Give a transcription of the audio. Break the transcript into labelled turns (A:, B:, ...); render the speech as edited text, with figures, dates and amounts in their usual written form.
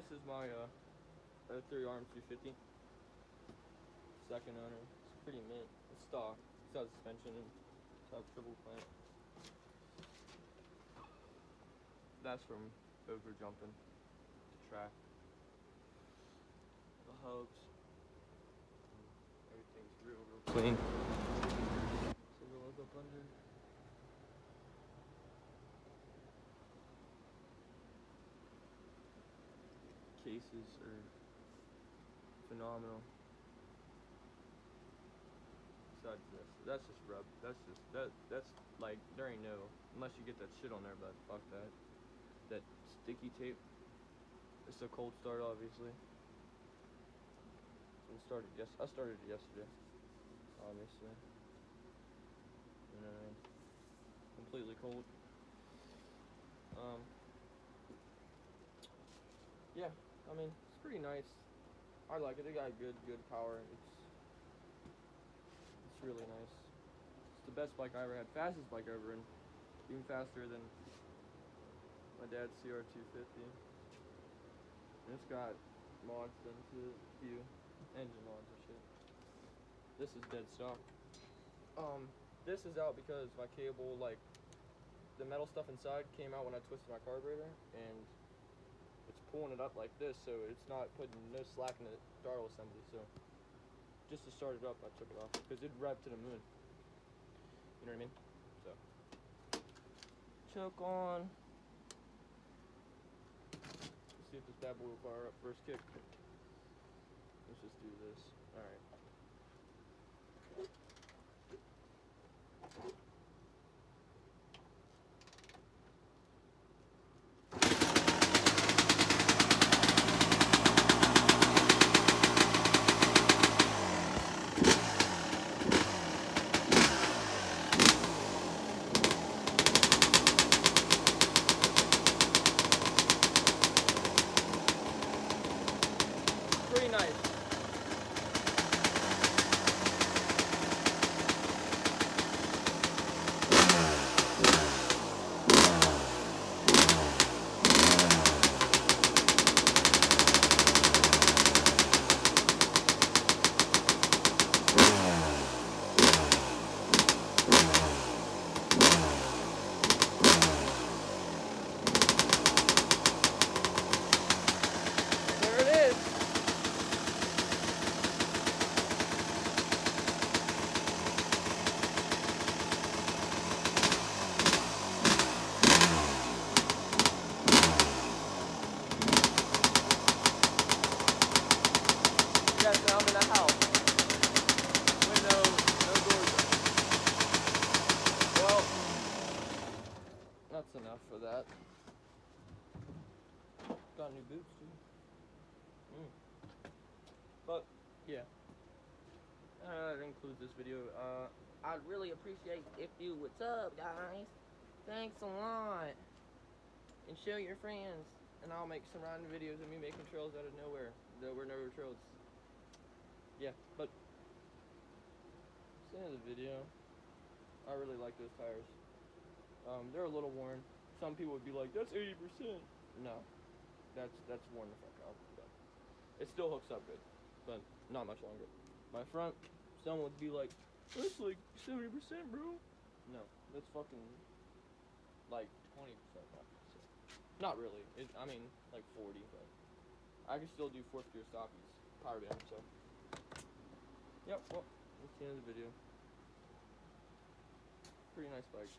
A: This is my 3-arm 250. Second owner. It's pretty mint. It's stock. It's got suspension and it's got triple clamp. That's from over jumping the track. The hubs. Everything's real clean. So we'll look up under. Cases are phenomenal. Besides this, that's just rub. That's like there ain't no, unless you get that shit on there, but fuck that. That sticky tape. It's a cold start, obviously. I started it yesterday, obviously. You know what I mean? Completely cold. Yeah, I mean, it's pretty nice. I like it. They got good power. It's really nice. It's the best bike I ever had. Fastest bike ever, and even faster than my dad's CR250. And it's got mods into a few engine mods and shit. This is dead stock. This is out because my cable, like, the metal stuff inside came out when I twisted my carburetor, and it's pulling it up like this, so it's not putting no slack in the throttle assembly. So just to start it up, I took it off because it'd rev to the moon. You know what I mean? So choke on. Let's see if this bad boy will fire up first kick. Let's just do this. All right. Pretty nice. There it is. Yes, now I'm in a house. Window, no doors open. Well, that's enough for that. Got new boots too. But yeah, that includes this video. I'd really appreciate if you what's up, guys. Thanks a lot. And show your friends. And I'll make some random videos of me making trails out of nowhere. There were no trails. Yeah, but that's the end of the video. I really like those tires. They're a little worn. Some people would be like, that's 80%. No, that's worn the fuck out. But it still hooks up good, but not much longer. My front, someone would be like, that's like 70%, bro. No, that's fucking like 20%. Not really. I mean, like 40, but I can still do 4th gear stoppies, power down, so. Yep, well, that's the end of the video. Pretty nice bike.